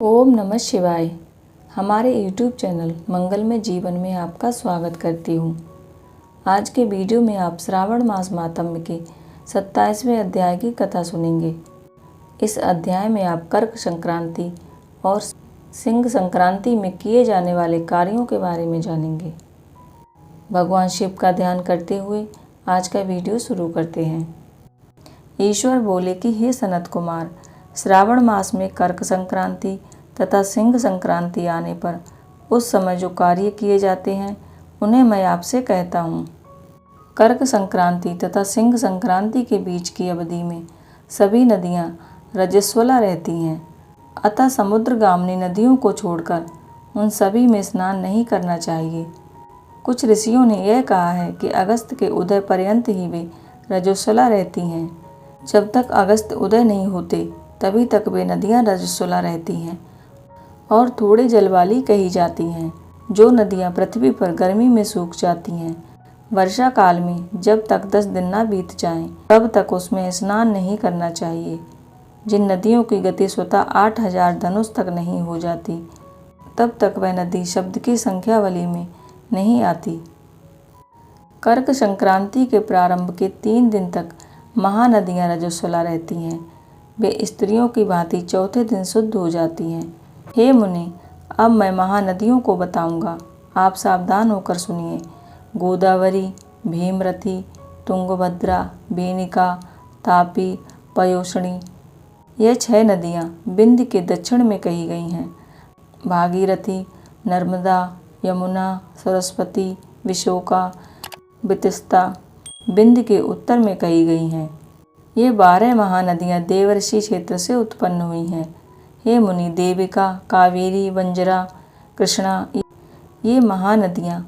ओम नमः शिवाय। हमारे YouTube चैनल मंगलमय जीवन में आपका स्वागत करती हूँ। आज के वीडियो में आप श्रावण मास मातम्य के 27वें अध्याय की कथा सुनेंगे। इस अध्याय में आप कर्क संक्रांति और सिंह संक्रांति में किए जाने वाले कार्यों के बारे में जानेंगे। भगवान शिव का ध्यान करते हुए आज का वीडियो शुरू करते हैं। ईश्वर बोले कि हे सनत कुमार, श्रावण मास में कर्क संक्रांति तथा सिंह संक्रांति आने पर उस समय जो कार्य किए जाते हैं उन्हें मैं आपसे कहता हूँ। कर्क संक्रांति तथा सिंह संक्रांति के बीच की अवधि में सभी नदियाँ रजस्वला रहती हैं, अतः समुद्रगामिनी नदियों को छोड़कर उन सभी में स्नान नहीं करना चाहिए। कुछ ऋषियों ने यह कहा है कि अगस्त के उदय पर्यंत ही वे रजस्वला रहती हैं। जब तक अगस्त उदय नहीं होते तभी तक वे नदियाँ रजस्वला रहती हैं और थोड़े जल वाली कही जाती हैं। जो नदियाँ पृथ्वी पर गर्मी में सूख जाती हैं, वर्षा काल में जब तक 10 दिन न बीत जाएं, तब तक उसमें स्नान नहीं करना चाहिए। जिन नदियों की गति स्वतः 8000 धनुष तक नहीं हो जाती, तब तक वह नदी शब्द की संख्यावली में नहीं आती। कर्क संक्रांति के प्रारंभ के 3 दिन तक महानदियाँ रजस्वला रहती हैं। वे स्त्रियों की भांति चौथे दिन शुद्ध हो जाती हैं। हे मुनि, अब मैं महानदियों को बताऊंगा, आप सावधान होकर सुनिए। गोदावरी, भीमरथी, तुंगभद्रा, बेनिका, तापी, पयोष्णी, ये 6 नदियाँ बिंद के दक्षिण में कही गई हैं। भागीरथी, नर्मदा, यमुना, सरस्वती, विशोका, बितस्ता बिंद के उत्तर में कही गई हैं। ये 12 महानदियाँ देवर्षि क्षेत्र से उत्पन्न हुई हैं। हे मुनि, देविका, कावेरी, वंजरा, कृष्णा, ये महानदियाँ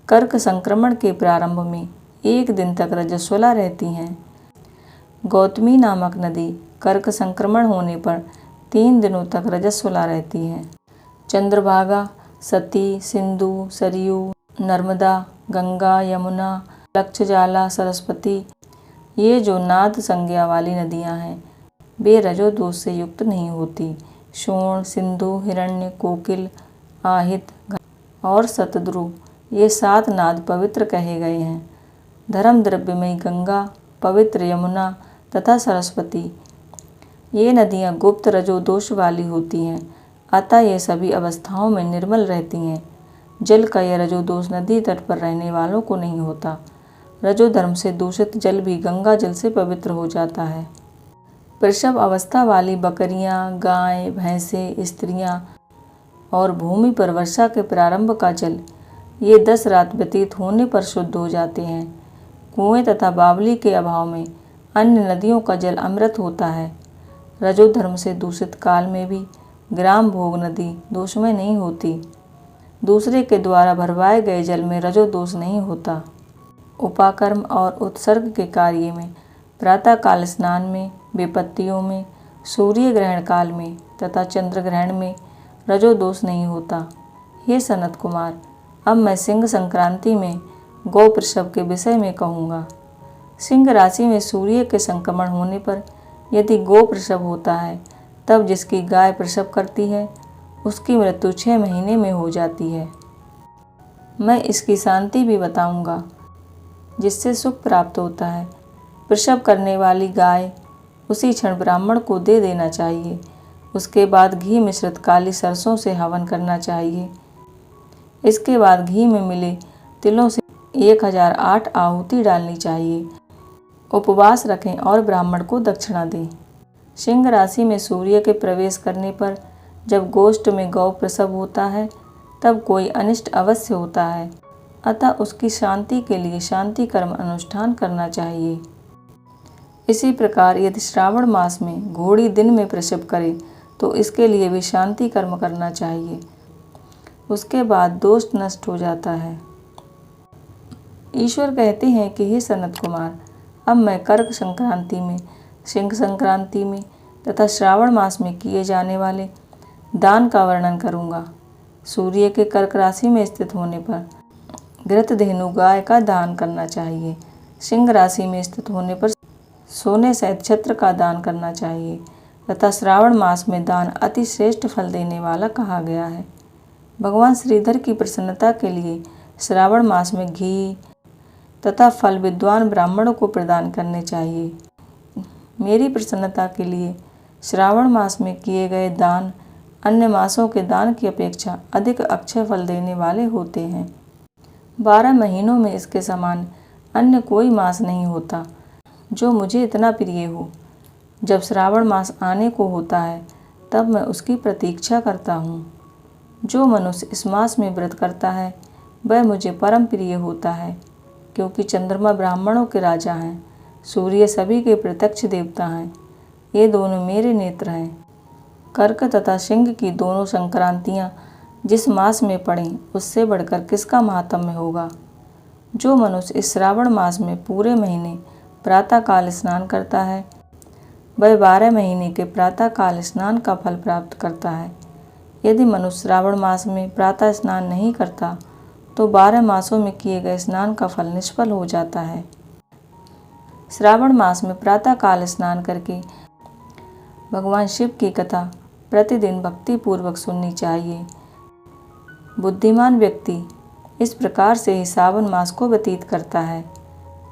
कर्क संक्रमण के प्रारंभ में 1 दिन तक रजस्वला रहती हैं। गौतमी नामक नदी कर्क संक्रमण होने पर 3 दिनों तक रजस्वला रहती है। चंद्रभागा, सती, सिंधु, सरयू, नर्मदा, गंगा, यमुना, लक्षजाला, सरस्वती, ये जो नाद संज्ञा वाली नदियाँ हैं, वे रजोदोष से युक्त नहीं होती। शोण, सिंधु, हिरण्य, कोकिल, आहित और शतद्रु, ये 7 नाद पवित्र कहे गए हैं। धर्म द्रव्यमयी गंगा, पवित्र यमुना तथा सरस्वती, ये नदियाँ गुप्त रजोदोष वाली होती हैं, अतः ये सभी अवस्थाओं में निर्मल रहती हैं। जल का यह रजोदोष नदी तट पर रहने वालों को नहीं होता। रजोधर्म से दूषित जल भी गंगा जल से पवित्र हो जाता है। प्रसव अवस्था वाली बकरियां, गाय, भैंसे, स्त्रियां और भूमि पर वर्षा के प्रारंभ का जल, ये 10 रात व्यतीत होने पर शुद्ध हो जाते हैं। कुएं तथा बावली के अभाव में अन्य नदियों का जल अमृत होता है। रजोधर्म से दूषित काल में भी ग्राम भोग नदी दोषमय नहीं होती। दूसरे के द्वारा भरवाए गए जल में रजोदोष नहीं होता। उपाकर्म और उत्सर्ग के कार्य में, प्रातःकाल स्नान में, विपत्तियों में, सूर्य ग्रहण काल में तथा चंद्र ग्रहण में रजोदोष नहीं होता। हे सनत कुमार, अब मैं सिंह संक्रांति में गौ प्रसव के विषय में कहूँगा। सिंह राशि में सूर्य के संक्रमण होने पर यदि गौ प्रसव होता है, तब जिसकी गाय प्रसव करती है उसकी मृत्यु 6 महीने में हो जाती है। मैं इसकी शांति भी बताऊँगा, जिससे सुख प्राप्त होता है। प्रसव करने वाली गाय उसी क्षण ब्राह्मण को दे देना चाहिए। उसके बाद घी मिश्रित काली सरसों से हवन करना चाहिए। इसके बाद घी में मिले तिलों से 1008 आहुति डालनी चाहिए। उपवास रखें और ब्राह्मण को दक्षिणा दें। सिंह राशि में सूर्य के प्रवेश करने पर जब गोष्ठ में गौ प्रसव होता है, तब कोई अनिष्ट अवश्य होता है, अतः उसकी शांति के लिए शांति कर्म अनुष्ठान करना चाहिए। इसी प्रकार यदि श्रावण मास में घोड़ी दिन में प्रसव करे तो इसके लिए भी शांति कर्म करना चाहिए। उसके बाद दोष नष्ट हो जाता है। ईश्वर कहते हैं कि हे सनत कुमार, अब मैं कर्क संक्रांति में, सिंह संक्रांति में तथा श्रावण मास में किए जाने वाले दान का वर्णन करूँगा। सूर्य के कर्क राशि में स्थित होने पर घृतधेनु गाय का दान करना चाहिए। सिंह राशि में स्थित होने पर सोने सहित छत्र का दान करना चाहिए। तथा श्रावण मास में दान अति श्रेष्ठ फल देने वाला कहा गया है। भगवान श्रीधर की प्रसन्नता के लिए श्रावण मास में घी तथा फल विद्वान ब्राह्मणों को प्रदान करने चाहिए। मेरी प्रसन्नता के लिए श्रावण मास में किए गए दान अन्य मासों के दान की अपेक्षा अधिक अक्षय फल देने वाले होते हैं। 12 महीनों में इसके समान अन्य कोई मास नहीं होता जो मुझे इतना प्रिय हो। जब श्रावण मास आने को होता है तब मैं उसकी प्रतीक्षा करता हूँ। जो मनुष्य इस मास में व्रत करता है वह मुझे परम प्रिय होता है, क्योंकि चंद्रमा ब्राह्मणों के राजा हैं, सूर्य सभी के प्रत्यक्ष देवता हैं। ये दोनों मेरे नेत्र हैं। कर्क तथा सिंह की दोनों संक्रांतियाँ जिस मास में पड़ें उससे बढ़कर किसका महात्म्य होगा। जो मनुष्य इस श्रावण मास में पूरे महीने प्रातःकाल स्नान करता है वह 12 महीने के प्रातःकाल स्नान का फल प्राप्त करता है। यदि मनुष्य श्रावण मास में प्रातः स्नान नहीं करता तो 12 मासों में किए गए स्नान का फल निष्फल हो जाता है। श्रावण मास में प्रातःकाल स्नान करके भगवान शिव की कथा प्रतिदिन भक्तिपूर्वक सुननी चाहिए। बुद्धिमान व्यक्ति इस प्रकार से ही श्रावण मास को व्यतीत करता है।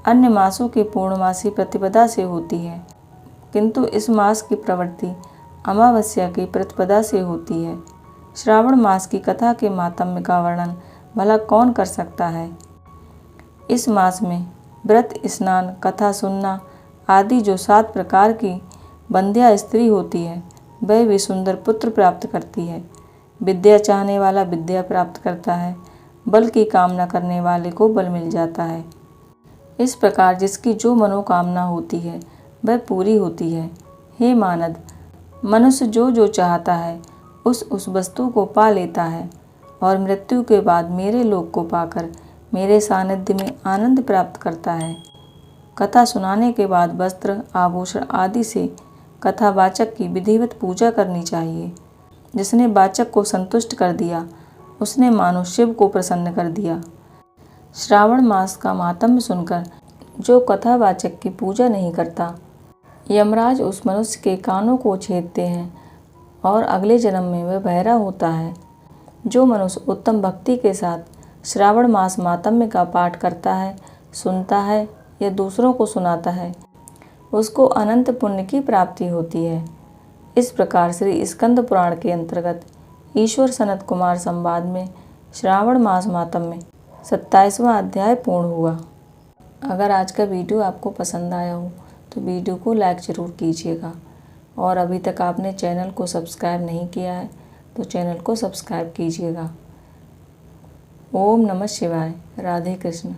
अन्य मासों की पूर्णमासी प्रतिपदा से होती है, किंतु इस मास की प्रवृत्ति अमावस्या की प्रतिपदा से होती है। श्रावण मास की कथा के माहात्म्य का वर्णन भला कौन कर सकता है। इस मास में व्रत, स्नान, कथा सुनना आदि जो 7 प्रकार की बंध्या स्त्री होती है वह भी सुंदर पुत्र प्राप्त करती है। विद्या चाहने वाला विद्या प्राप्त करता है, बल की कामना करने वाले को बल मिल जाता है। इस प्रकार जिसकी जो मनोकामना होती है वह पूरी होती है। हे मानद, मनुष्य जो जो चाहता है उस वस्तु को पा लेता है और मृत्यु के बाद मेरे लोक को पाकर मेरे सानिध्य में आनंद प्राप्त करता है। कथा सुनाने के बाद वस्त्र, आभूषण आदि से कथावाचक की विधिवत पूजा करनी चाहिए। जिसने वाचक को संतुष्ट कर दिया उसने मानो शिव को प्रसन्न कर दिया। श्रावण मास का माहात्म्य सुनकर जो कथावाचक की पूजा नहीं करता, यमराज उस मनुष्य के कानों को छेदते हैं और अगले जन्म में वह बहरा होता है। जो मनुष्य उत्तम भक्ति के साथ श्रावण मास माहात्म्य का पाठ करता है, सुनता है या दूसरों को सुनाता है, उसको अनंत पुण्य की प्राप्ति होती है। इस प्रकार श्री स्कंद पुराण के अंतर्गत ईश्वर सनत कुमार संवाद में श्रावण मास माहात्म्य 27वां अध्याय पूर्ण हुआ। अगर आज का वीडियो आपको पसंद आया हो तो वीडियो को लाइक ज़रूर कीजिएगा, और अभी तक आपने चैनल को सब्सक्राइब नहीं किया है तो चैनल को सब्सक्राइब कीजिएगा। ओम नमः शिवाय। राधे कृष्ण।